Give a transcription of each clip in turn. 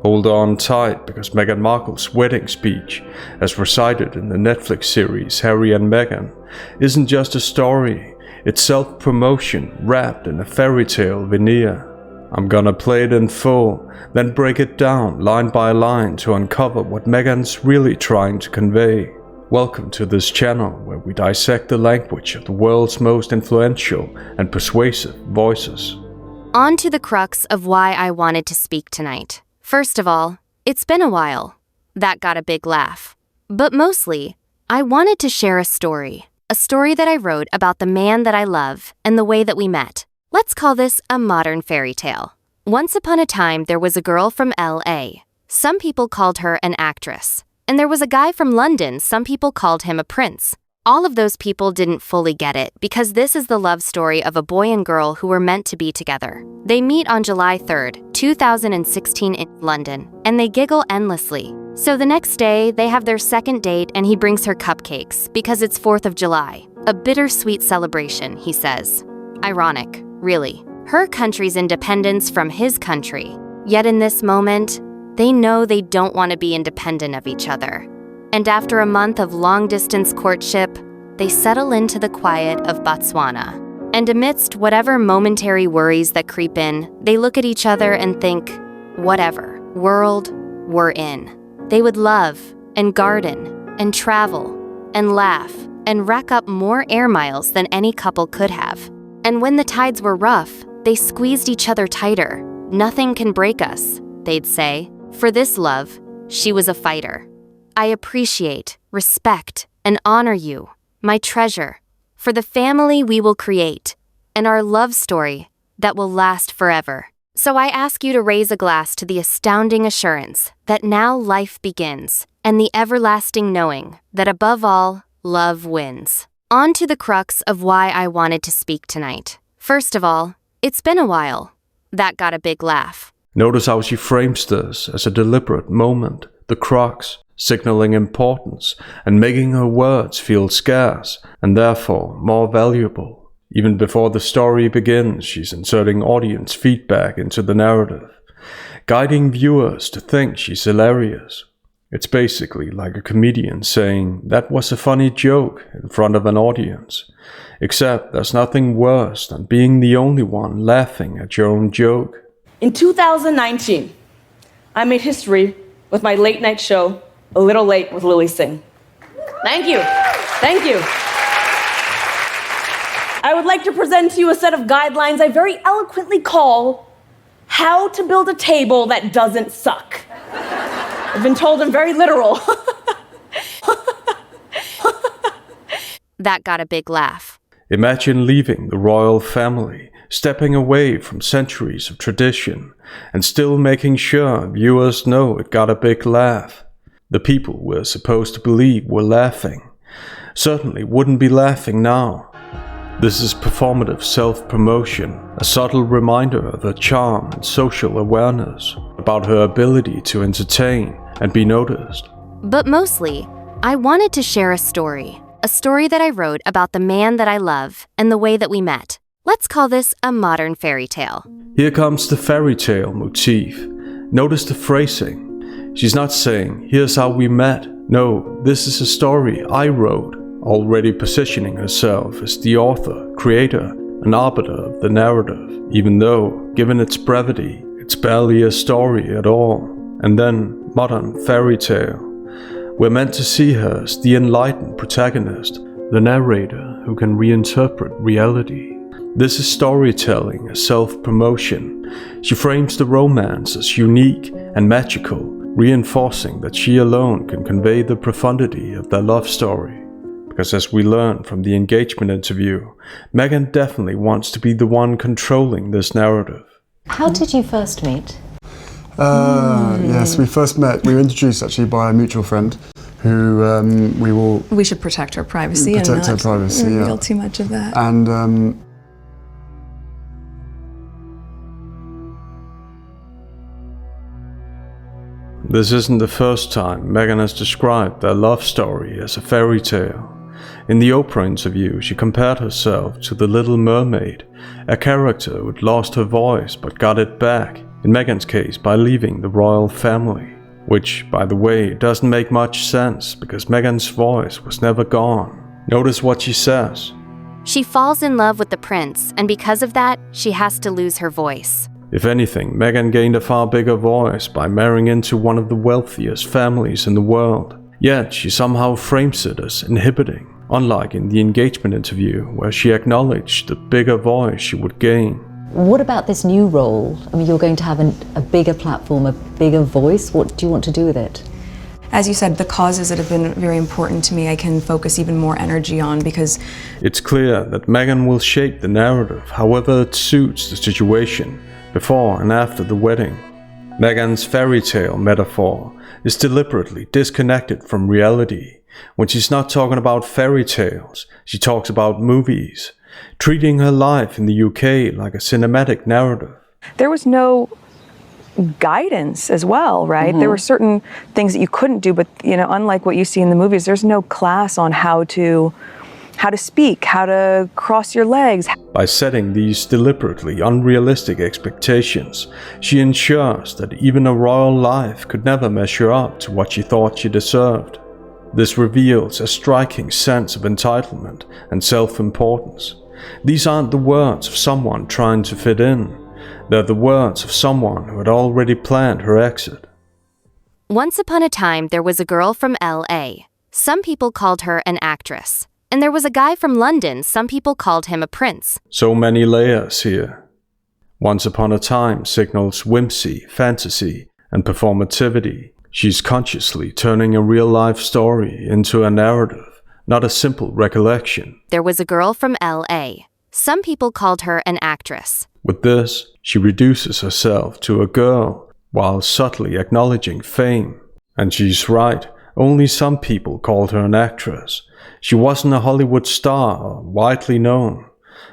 Hold on tight, because Meghan Markle's wedding speech, as recited in the Netflix series Harry and Meghan, isn't just a story, it's self-promotion wrapped in a fairy tale veneer. I'm gonna play it in full, then break it down line by line to uncover what Meghan's really trying to convey. Welcome to this channel where we dissect the language of the world's most influential and persuasive voices. On to the crux of why I wanted to speak tonight. First of all, it's been a while. That got a big laugh. But mostly, I wanted to share a story that I wrote about the man that I love and the way that we met. Let's call this a modern fairy tale. Once upon a time, there was a girl from LA. Some people called her an actress. And there was a guy from London. Some people called him a prince. All of those people didn't fully get it because this is the love story of a boy and girl who were meant to be together. They meet on July 3rd, 2016 in London, and they giggle endlessly. So the next day, they have their second date and he brings her cupcakes because it's 4th of July. A bittersweet celebration, he says. Ironic, really. Her country's independence from his country. Yet in this moment, they know they don't want to be independent of each other. And after a month of long-distance courtship, they settle into the quiet of Botswana. And amidst whatever momentary worries that creep in, they look at each other and think, whatever world we're in. They would love and garden and travel and laugh and rack up more air miles than any couple could have. And when the tides were rough, they squeezed each other tighter. Nothing can break us, they'd say. For this love, she was a fighter. I appreciate, respect, and honor you, my treasure, for the family we will create, and our love story that will last forever. So I ask you to raise a glass to the astounding assurance that now life begins, and the everlasting knowing that above all, love wins. On to the crux of why I wanted to speak tonight. First of all, it's been a while. That got a big laugh. Notice how she frames this as a deliberate moment, the crux, signaling importance and making her words feel scarce and therefore more valuable. Even before the story begins, she's inserting audience feedback into the narrative, guiding viewers to think she's hilarious. It's basically like a comedian saying, "That was a funny joke," in front of an audience. Except there's nothing worse than being the only one laughing at your own joke. In 2019, I made history with my late night show, A Little Late with Lily Singh. Thank you. Thank you. I would like to present to you a set of guidelines I very eloquently call How to Build a Table That Doesn't Suck. I've been told I'm very literal. That got a big laugh. Imagine leaving the royal family, stepping away from centuries of tradition, and still making sure viewers know it got a big laugh. The people we're supposed to believe were laughing certainly wouldn't be laughing now. This is performative self-promotion, a subtle reminder of her charm and social awareness, about her ability to entertain and be noticed. But mostly, I wanted to share a story that I wrote about the man that I love and the way that we met. Let's call this a modern fairy tale. Here comes the fairy tale motif. Notice the phrasing. She's not saying, "Here's how we met." No, this is a story I wrote, already positioning herself as the author, creator, and arbiter of the narrative, even though, given its brevity, it's barely a story at all. And then, modern fairy tale. We're meant to see her as the enlightened protagonist, the narrator who can reinterpret reality. This is storytelling as self-promotion. She frames the romance as unique and magical, reinforcing that she alone can convey the profundity of their love story. Because as we learn from the engagement interview, Meghan definitely wants to be the one controlling this narrative. How did you first meet? Yes, we first met. We were introduced actually by a mutual friend who we should protect her privacy protect and not her privacy, reveal too much of that. And this isn't the first time Meghan has described their love story as a fairy tale. In the Oprah interview, she compared herself to the Little Mermaid, a character who'd lost her voice but got it back In Meghan's case, by leaving the royal family. Which, by the way, doesn't make much sense because Meghan's voice was never gone. Notice what she says. She falls in love with the prince, and because of that, she has to lose her voice. If anything, Meghan gained a far bigger voice by marrying into one of the wealthiest families in the world. Yet, she somehow frames it as inhibiting, unlike in the engagement interview where she acknowledged the bigger voice she would gain. What about this new role? I mean, you're going to have a bigger platform, a bigger voice. What do you want to do with it? As you said, the causes that have been very important to me, I can focus even more energy on because It's clear that Meghan will shape the narrative however it suits the situation, before and after the wedding. Meghan's fairy tale metaphor is deliberately disconnected from reality. When she's not talking about fairy tales, she talks about movies, treating her life in the UK like a cinematic narrative. There was no guidance as well, right? There were certain things that you couldn't do, but unlike what you see in the movies, there's no class on how to speak, how to cross your legs. By setting these deliberately unrealistic expectations, she ensures that even a royal life could never measure up to what she thought she deserved. This reveals a striking sense of entitlement and self-importance. These aren't the words of someone trying to fit in. They're the words of someone who had already planned her exit. Once upon a time, there was a girl from LA. Some people called her an actress. And there was a guy from London. Some people called him a prince. So many layers here. Once upon a time signals whimsy, fantasy, and performativity. She's consciously turning a real-life story into a narrative, not a simple recollection. There was a girl from LA. Some people called her an actress. With this, she reduces herself to a girl, while subtly acknowledging fame. And she's right, only some people called her an actress. She wasn't a Hollywood star or widely known,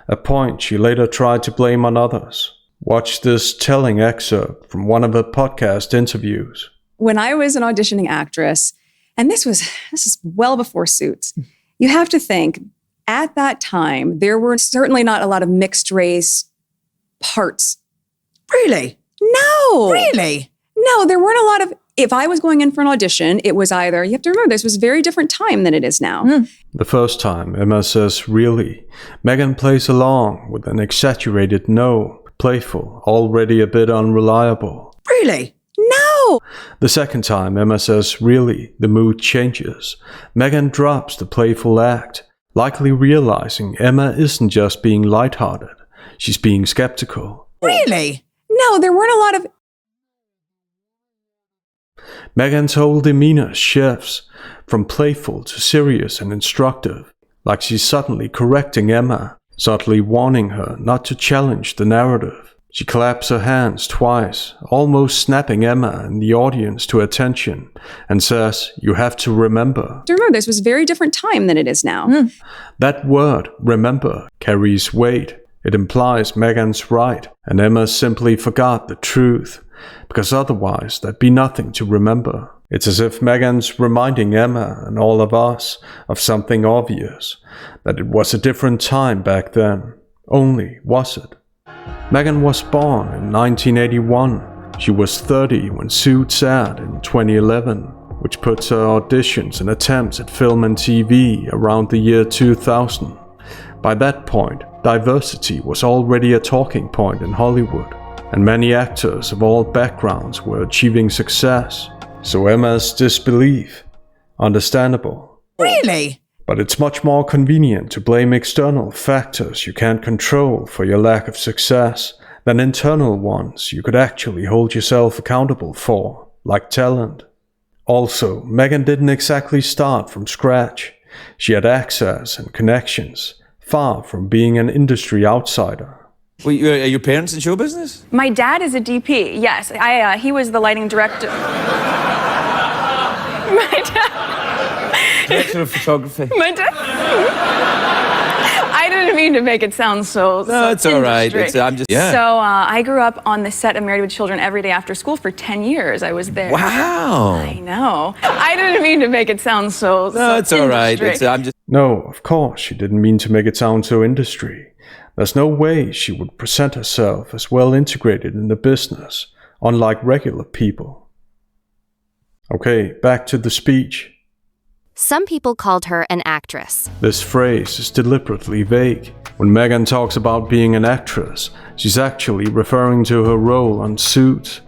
a point she later tried to blame on others. Watch this telling excerpt from one of her podcast interviews. when I was an auditioning actress, and this is well before Suits, you have to think, at that time, there were certainly not a lot of mixed race parts. Really? No. Really? No, there weren't a lot of, if I was going in for an audition, it was either, you have to remember, this was a very different time than it is now. The first time, Emma says, really. Meghan plays along with an exaggerated no, playful, already a bit unreliable. Really? No. The second time, Emma says, really, the mood changes. Meghan drops the playful act, likely realizing Emma isn't just being lighthearted, she's being skeptical. Really? No, there weren't a lot of, Meghan's whole demeanor shifts from playful to serious and instructive, like she's suddenly correcting Emma, subtly warning her not to challenge the narrative. She claps her hands twice, almost snapping Emma and the audience to attention, and says, "You have to remember." this was a very different time than it is now. That word, remember, carries weight. It implies Meghan's right, and Emma simply forgot the truth, because otherwise there'd be nothing to remember. It's as if Meghan's reminding Emma and all of us of something obvious, that it was a different time back then. Only, was it? Meghan was born in 1981. She was 30 when Suits aired in 2011, which puts her auditions and attempts at film and TV around the year 2000. By that point, diversity was already a talking point in Hollywood, and many actors of all backgrounds were achieving success. So Emma's disbelief, understandable. Really? But it's much more convenient to blame external factors you can't control for your lack of success than internal ones you could actually hold yourself accountable for, like talent. Also, Meghan didn't exactly start from scratch. She had access and connections, far from being an industry outsider. Well, are your parents in show business? My dad is a DP, yes. He was the lighting director. My dad. Director of photography. My dad. I didn't mean to make it sound so. No, it's all right. I'm just. Yeah. So I grew up on the set of Married with Children every day after school for 10 years. I was there. Wow. I know. I didn't mean to make it sound so. No, it's all right. I'm just. No, of course, she didn't mean to make it sound so industry. There's no way she would present herself as well integrated in the business, unlike regular people. Okay, back to the speech. Some people called her an actress. This phrase is deliberately vague. When Meghan talks about being an actress, she's actually referring to her role on Suits.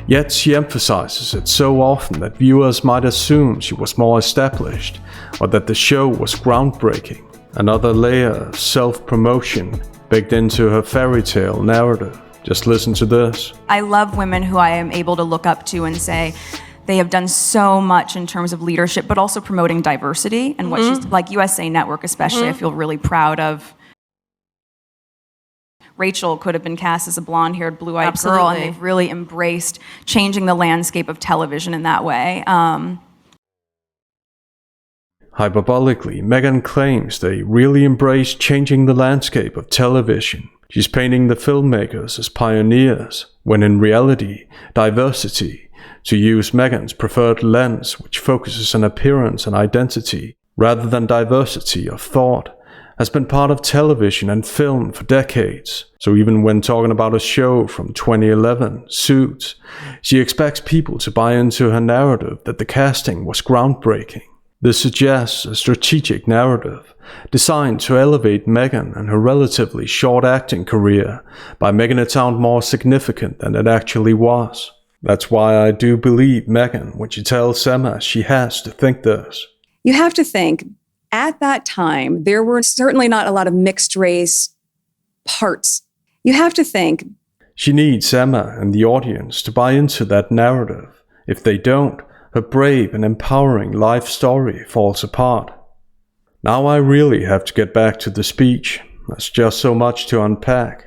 Yet she emphasizes it so often that viewers might assume she was more established, or that the show was groundbreaking. Another layer of self-promotion baked into her fairy tale narrative. Just listen to this. I love women who I am able to look up to and say, they have done so much in terms of leadership, but also promoting diversity and what she's like USA Network, especially. I feel really proud of. Rachel could have been cast as a blonde-haired, blue-eyed girl, and they've really embraced changing the landscape of television in that way. Hyperbolically, Meghan claims they really embraced changing the landscape of television. She's painting the filmmakers as pioneers, when in reality, diversity, to use Meghan's preferred lens, which focuses on appearance and identity, rather than diversity of thought, has been part of television and film for decades. So even when talking about a show from 2011, Suits, she expects people to buy into her narrative that the casting was groundbreaking. This suggests a strategic narrative designed to elevate Meghan and her relatively short acting career by making it sound more significant than it actually was. That's why I do believe Meghan when she tells Emma she has to think this. You have to think, at that time, there were certainly not a lot of mixed race parts. You have to think. She needs Emma and the audience to buy into that narrative. If they don't, her brave and empowering life story falls apart. Now I really have to get back to the speech. There's just so much to unpack.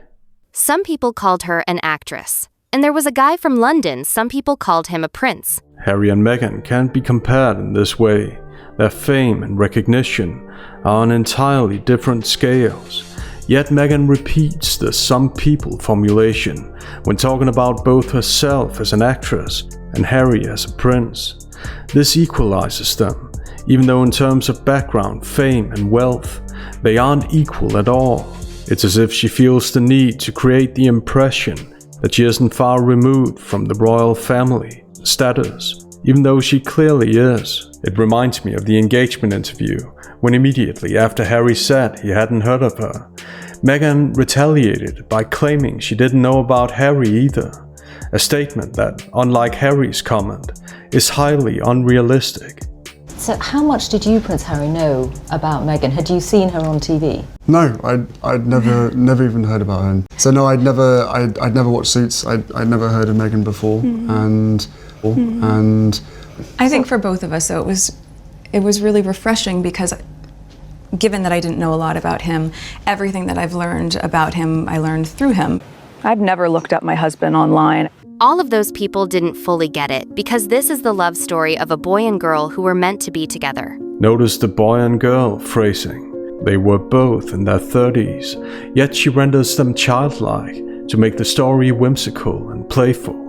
Some people called her an actress. And there was a guy from London, some people called him a prince. Harry and Meghan can't be compared in this way. Their fame and recognition are on entirely different scales. Yet Meghan repeats the some people formulation when talking about both herself as an actress and Harry as a prince. This equalizes them, even though in terms of background, fame and wealth, they aren't equal at all. It's as if she feels the need to create the impression that she isn't far removed from the royal family status, even though she clearly is. It reminds me of the engagement interview, when immediately after Harry said he hadn't heard of her, Meghan retaliated by claiming she didn't know about Harry either, a statement that, unlike Harry's comment, is highly unrealistic. So how much did you, Prince Harry, know about Meghan? Had you seen her on TV? No, I'd never even heard about her. So no, I'd never watched Suits. I'd never heard of Meghan before, and I think for both of us, though, it was really refreshing because given that I didn't know a lot about him, everything that I've learned about him, I learned through him. I've never looked up my husband online. All of those people didn't fully get it because this is the love story of a boy and girl who were meant to be together. Notice the boy and girl phrasing. They were both in their 30s, yet she renders them childlike to make the story whimsical and playful.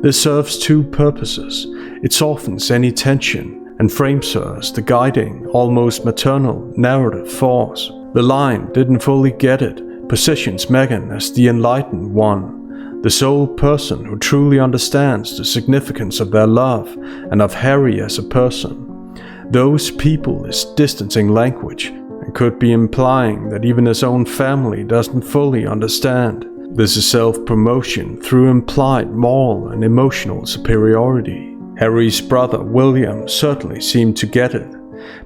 This serves two purposes. It softens any tension and frames her as the guiding, almost maternal narrative force. The line "didn't fully get it" positions Meghan as the enlightened one, the sole person who truly understands the significance of their love and of Harry as a person. Those people is distancing language and could be implying that even his own family doesn't fully understand. This is self-promotion through implied moral and emotional superiority. Harry's brother William certainly seemed to get it,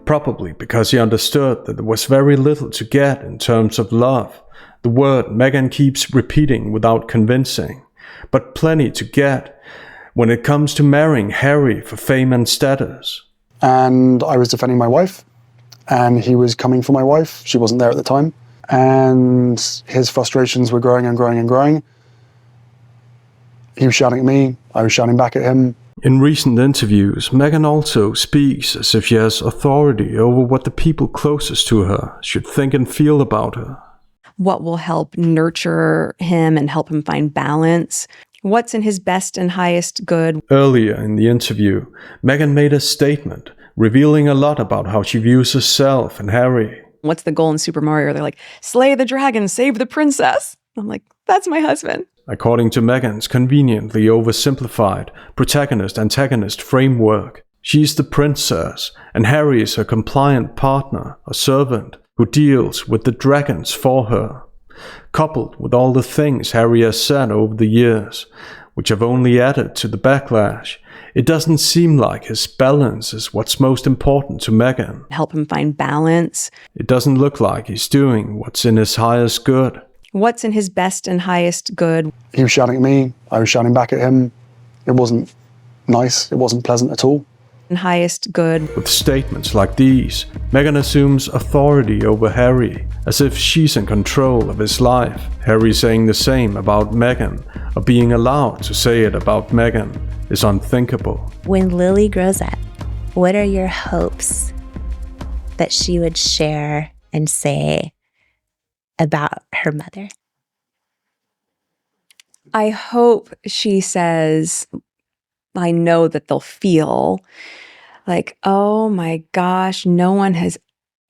probably because he understood that there was very little to get in terms of love, the word Meghan keeps repeating without convincing, but plenty to get when it comes to marrying Harry for fame and status. And I was defending my wife, and he was coming for my wife. She wasn't there at the time. And his frustrations were growing and growing and growing. He was shouting at me, I was shouting back at him. In recent interviews, Meghan also speaks as if she has authority over what the people closest to her should think and feel about her. What will help nurture him and help him find balance? What's in his best and highest good? Earlier in the interview, Meghan made a statement, revealing a lot about how she views herself and Harry. What's the goal in Super Mario? They're like, slay the dragon, save the princess. I'm like, that's my husband. according to Meghan's conveniently oversimplified protagonist-antagonist framework. She's the princess, and Harry is her compliant partner, a servant, who deals with the dragons for her. Coupled with all the things Harry has said over the years, which have only added to the backlash, it doesn't seem like his balance is what's most important to Meghan. Help him find balance. It doesn't look like he's doing what's in his highest good. What's in his best and highest good? He was shouting at me, I was shouting back at him. It wasn't nice, it wasn't pleasant at all. And highest good. With statements like these, Meghan assumes authority over Harry, as if she's in control of his life. Harry saying the same about Meghan, or being allowed to say it about Meghan, is unthinkable. When Lily grows up, what are your hopes that she would share and say about her mother? I hope she says, I know that they'll feel like, oh my gosh, no one has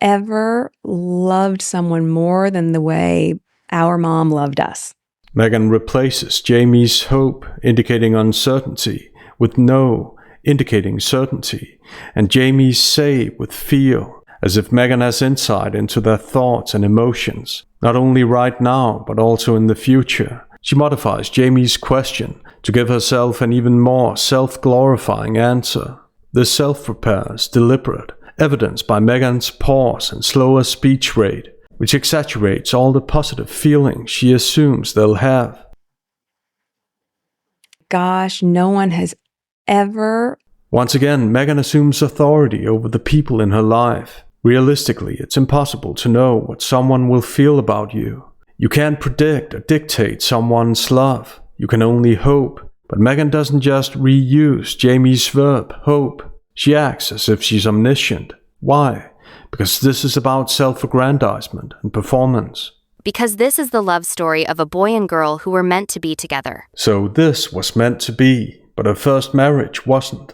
ever loved someone more than the way our mom loved us. Meghan replaces Jamie's hope, indicating uncertainty, with no, indicating certainty, and Jamie's say with feel, as if Meghan has insight into their thoughts and emotions, not only right now, but also in the future. She modifies Jamie's question to give herself an even more self-glorifying answer. This self-repair is deliberate, evidenced by Meghan's pause and slower speech rate, which exaggerates all the positive feelings she assumes they'll have. Gosh, no one has ever... Once again, Meghan assumes authority over the people in her life. Realistically, it's impossible to know what someone will feel about you. You can't predict or dictate someone's love. You can only hope. But Meghan doesn't just reuse Jamie's verb, hope. She acts as if she's omniscient. Why? Because this is about self-aggrandizement and performance. Because this is the love story of a boy and girl who were meant to be together. So this was meant to be, but her first marriage wasn't.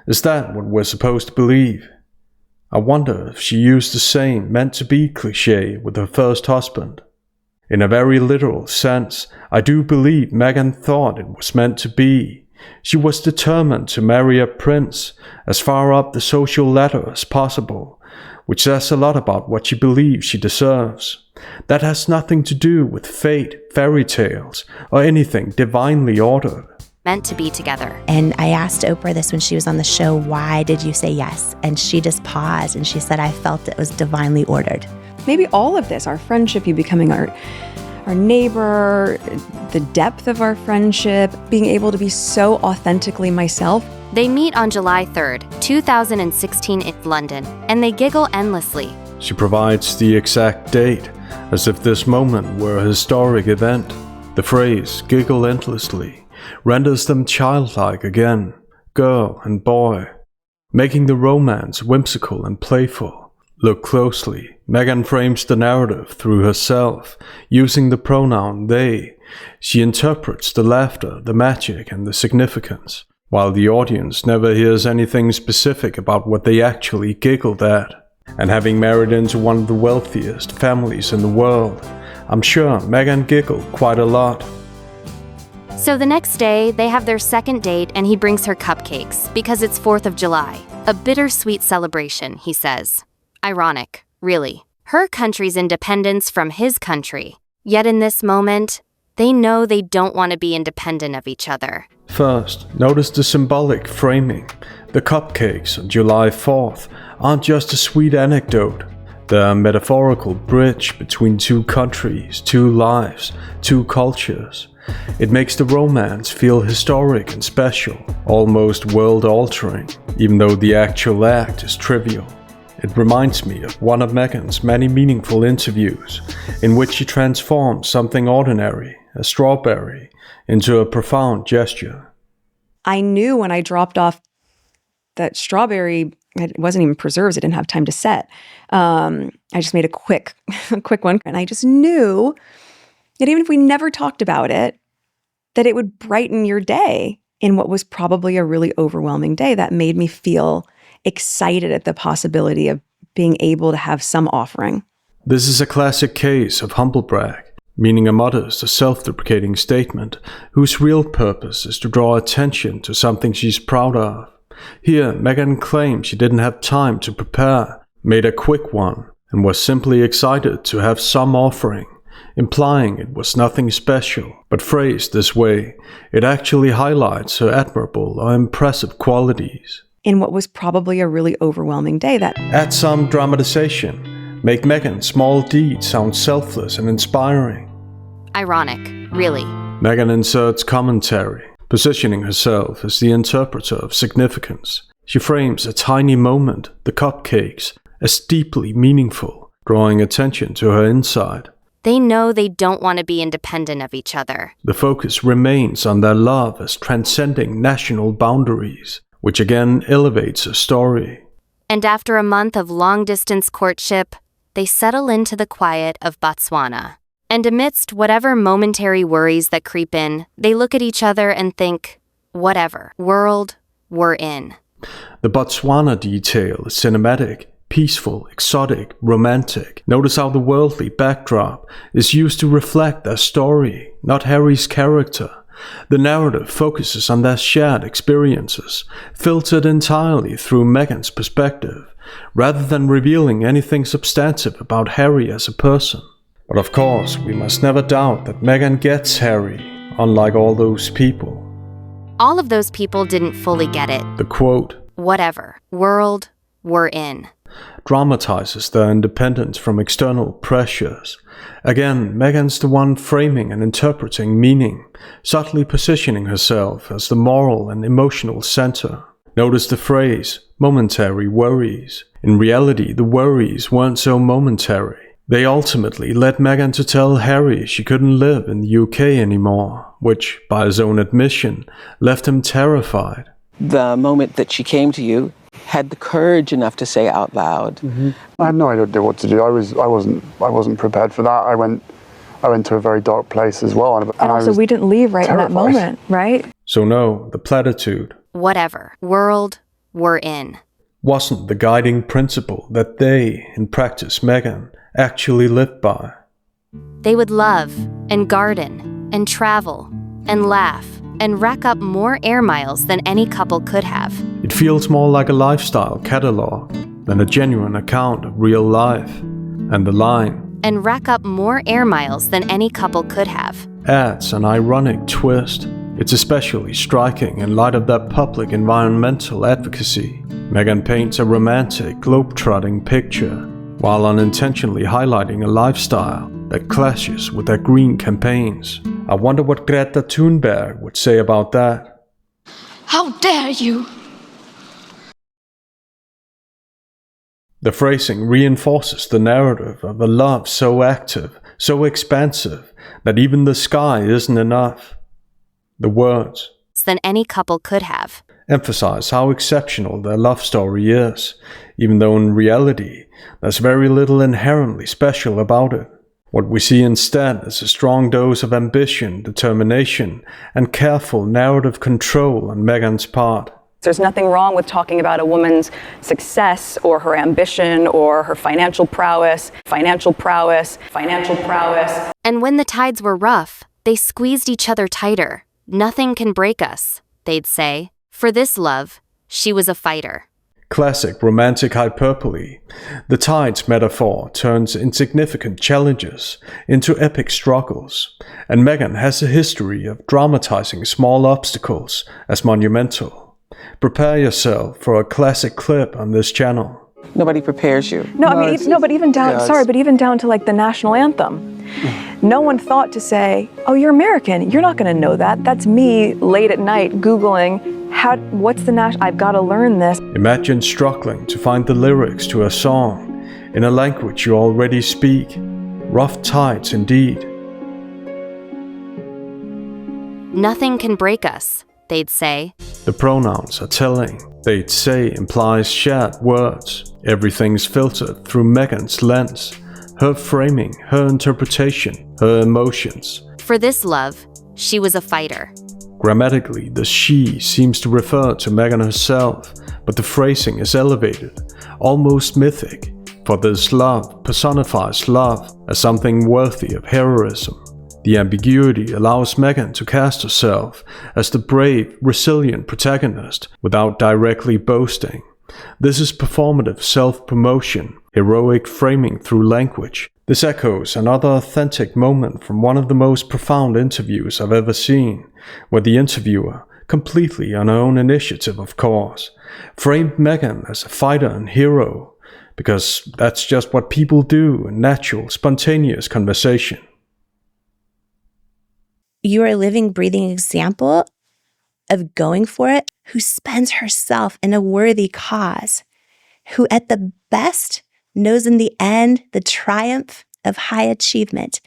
Is that what we're supposed to believe? I wonder if she used the same meant-to-be cliché with her first husband. In a very literal sense, I do believe Meghan thought it was meant to be. She was determined to marry a prince as far up the social ladder as possible, which says a lot about what she believes she deserves. That has nothing to do with fate, fairy tales, or anything divinely ordered. Meant to be together. And I asked Oprah this when she was on the show, why did you say yes? And she just paused and she said, I felt it was divinely ordered. Maybe all of this, our friendship, you becoming our neighbor, the depth of our friendship, being able to be so authentically myself. They meet on July 3rd, 2016 in London, and they giggle endlessly. She provides the exact date, as if this moment were a historic event. The phrase, giggle endlessly, renders them childlike again, girl and boy, making the romance whimsical and playful. Look closely. Meghan frames the narrative through herself, using the pronoun they. She interprets the laughter, the magic, and the significance, while the audience never hears anything specific about what they actually giggled at. And having married into one of the wealthiest families in the world, I'm sure Meghan giggled quite a lot. So the next day, they have their second date and he brings her cupcakes because it's 4th of July. A bittersweet celebration, he says. Ironic, really. Her country's independence from his country. Yet in this moment, they know they don't want to be independent of each other. First, notice the symbolic framing. The cupcakes on July 4th aren't just a sweet anecdote. They're a metaphorical bridge between two countries, two lives, two cultures. It makes the romance feel historic and special, almost world-altering, even though the actual act is trivial. It reminds me of one of Meghan's many meaningful interviews, in which she transforms something ordinary, a strawberry, into a profound gesture. I knew when I dropped off that strawberry, it wasn't even preserves, it didn't have time to set. I just made a quick one, and I just knew that even if we never talked about it, that it would brighten your day in what was probably a really overwhelming day. That made me feel excited at the possibility of being able to have some offering. This is a classic case of humblebrag. meaning a modest or self-deprecating statement whose real purpose is to draw attention to something she's proud of. Here, Meghan claimed she didn't have time to prepare, made a quick one, and was simply excited to have some offering, implying it was nothing special, but phrased this way, it actually highlights her admirable or impressive qualities. In what was probably a really overwhelming day, that Add some dramatization, make Meghan's small deeds sound selfless and inspiring. Ironic, really. Meghan inserts commentary, positioning herself as the interpreter of significance. She frames a tiny moment, the cupcakes, as deeply meaningful, drawing attention to her inside. They know they don't want to be independent of each other. The focus remains on their love as transcending national boundaries, which again elevates her story. And after a month of long-distance courtship, they settle into the quiet of Botswana. And amidst whatever momentary worries that creep in, they look at each other and think, whatever world we're in. The Botswana detail is cinematic, peaceful, exotic, romantic. Notice how the worldly backdrop is used to reflect their story, not Harry's character. The narrative focuses on their shared experiences, filtered entirely through Meghan's perspective, rather than revealing anything substantive about Harry as a person. But of course, we must never doubt that Meghan gets Harry, unlike all those people. All of those people didn't fully get it. The quote, whatever world we're in, dramatizes their independence from external pressures. Again, Meghan's the one framing and interpreting meaning, subtly positioning herself as the moral and emotional center. Notice the phrase, momentary worries. In reality, the worries weren't so momentary. They ultimately led Meghan to tell Harry she couldn't live in the UK anymore, which, by his own admission, left him terrified. The moment that she came to you, had the courage enough to say out loud. I had no idea what to do. I wasn't prepared for that. I went to a very dark place as well. And also we didn't leave right terrified. In that moment, right? So no, the platitude, whatever world we're in, wasn't the guiding principle that they, in practice Meghan, actually lived by. They would love and garden and travel and laugh and rack up more air miles than any couple could have. It feels more like a lifestyle catalog than a genuine account of real life. And the line, and rack up more air miles than any couple could have, adds an ironic twist. It's especially striking in light of their public environmental advocacy. Meghan paints a romantic, globe-trotting picture, while unintentionally highlighting a lifestyle that clashes with their green campaigns. I wonder what Greta Thunberg would say about that. How dare you! The phrasing reinforces the narrative of a love so active, so expansive, that even the sky isn't enough. The words, than any couple could have, emphasize how exceptional their love story is, even though in reality, there's very little inherently special about it. What we see instead is a strong dose of ambition, determination, and careful narrative control on Meghan's part. There's nothing wrong with talking about a woman's success or her ambition or her financial prowess. And when the tides were rough, they squeezed each other tighter. Nothing can break us, they'd say. For this love, she was a fighter. Classic romantic hyperbole. The tides metaphor turns insignificant challenges into epic struggles, and Meghan has a history of dramatizing small obstacles as monumental. Prepare yourself for a classic clip on this channel. Nobody prepares you. But even down to like the national anthem. No one thought to say, oh, you're American, you're not gonna know that. That's me late at night Googling, what's the national, I've gotta learn this. Imagine struggling to find the lyrics to a song in a language you already speak. Rough tides indeed. Nothing can break us, they'd say. The pronouns are telling. They'd say implies shared words. Everything's filtered through Meghan's lens. Her framing, her interpretation, her emotions. For this love, she was a fighter. Grammatically, the she seems to refer to Meghan herself, but the phrasing is elevated, almost mythic. For this love personifies love as something worthy of heroism. The ambiguity allows Meghan to cast herself as the brave, resilient protagonist without directly boasting. This is performative self-promotion, heroic framing through language. This echoes another authentic moment from one of the most profound interviews I've ever seen, where the interviewer, completely on her own initiative of course, framed Meghan as a fighter and hero, because that's just what people do in natural, spontaneous conversation. You are a living, breathing example of going for it, who spends herself in a worthy cause, who at the best knows in the end the triumph of high achievement.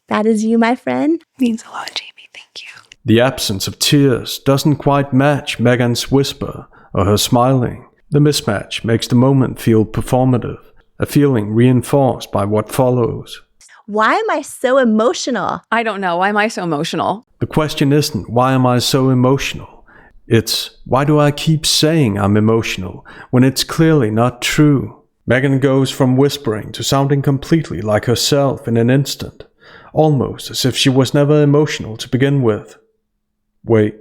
That is you, my friend. Means a lot, Jamie. Thank you. The absence of tears doesn't quite match Meghan's whisper or her smiling. The mismatch makes the moment feel performative, a feeling reinforced by what follows. Why am I so emotional? I don't know. Why am I so emotional? The question isn't, why am I so emotional? It's, why do I keep saying I'm emotional when it's clearly not true? Meghan goes from whispering to sounding completely like herself in an instant, almost as if she was never emotional to begin with. Wait.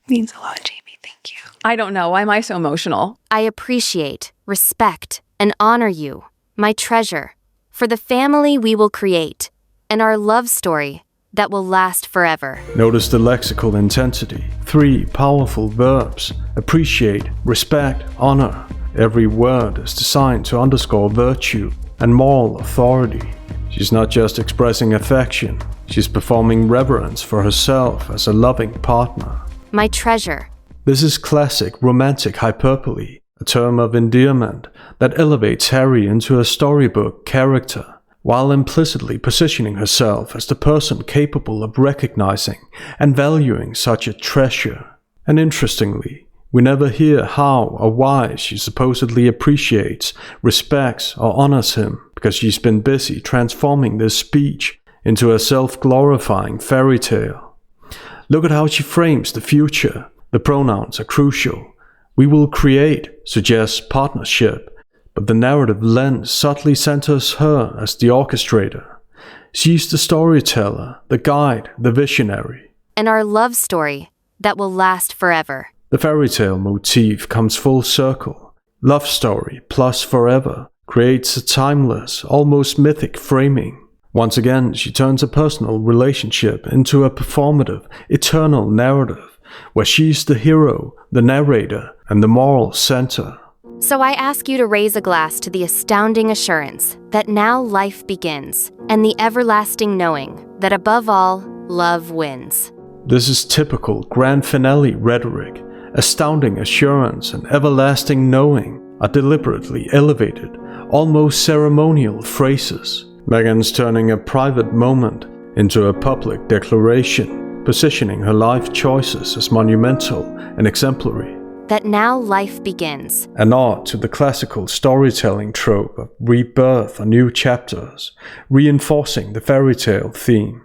Means a lot, Jamie. Thank you. I don't know. Why am I so emotional? I appreciate, respect, and honor you, my treasure, for the family we will create, and our love story that will last forever. Notice the lexical intensity. 3 powerful verbs: appreciate, respect, honor. Every word is designed to underscore virtue and moral authority. She's not just expressing affection, she's performing reverence for herself as a loving partner. My treasure. This is classic romantic hyperbole, a term of endearment that elevates Harry into a storybook character, while implicitly positioning herself as the person capable of recognizing and valuing such a treasure. And interestingly, we never hear how or why she supposedly appreciates, respects, or honors him, because she's been busy transforming this speech into a self-glorifying fairy tale. Look at how she frames the future. The pronouns are crucial. We will create suggests partnership, but the narrative lens subtly centers her as the orchestrator. She's the storyteller, the guide, the visionary. And our love story that will last forever. The fairy tale motif comes full circle. Love story plus forever creates a timeless, almost mythic framing. Once again, she turns a personal relationship into a performative, eternal narrative, where she's the hero, the narrator, and the moral center. So I ask you to raise a glass to the astounding assurance that now life begins, and the everlasting knowing that above all, love wins. This is typical grand finale rhetoric. Astounding assurance and everlasting knowing are deliberately elevated, almost ceremonial phrases. Meghan's turning a private moment into a public declaration, positioning her life choices as monumental and exemplary. That now life begins. A nod to the classical storytelling trope of rebirth or new chapters, reinforcing the fairy tale theme.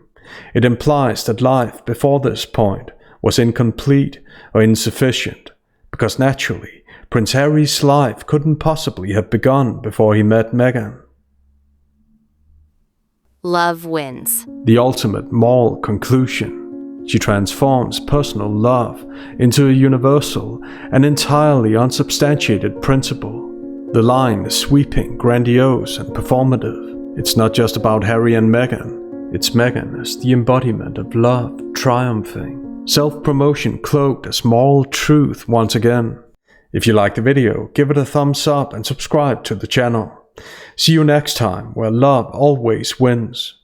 It implies that life before this point was incomplete or insufficient, because naturally, Prince Harry's life couldn't possibly have begun before he met Meghan. Love wins. The ultimate moral conclusion. She transforms personal love into a universal and entirely unsubstantiated principle. The line is sweeping, grandiose, and performative. It's not just about Harry and Meghan. It's Meghan as the embodiment of love, triumphing. Self-promotion cloaked as moral truth once again. If you liked the video, give it a thumbs up and subscribe to the channel. See you next time, where love always wins.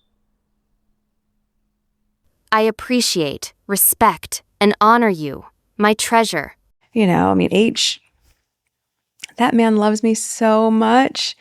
I appreciate, respect, and honor you, my treasure. You know, I mean, that man loves me so much.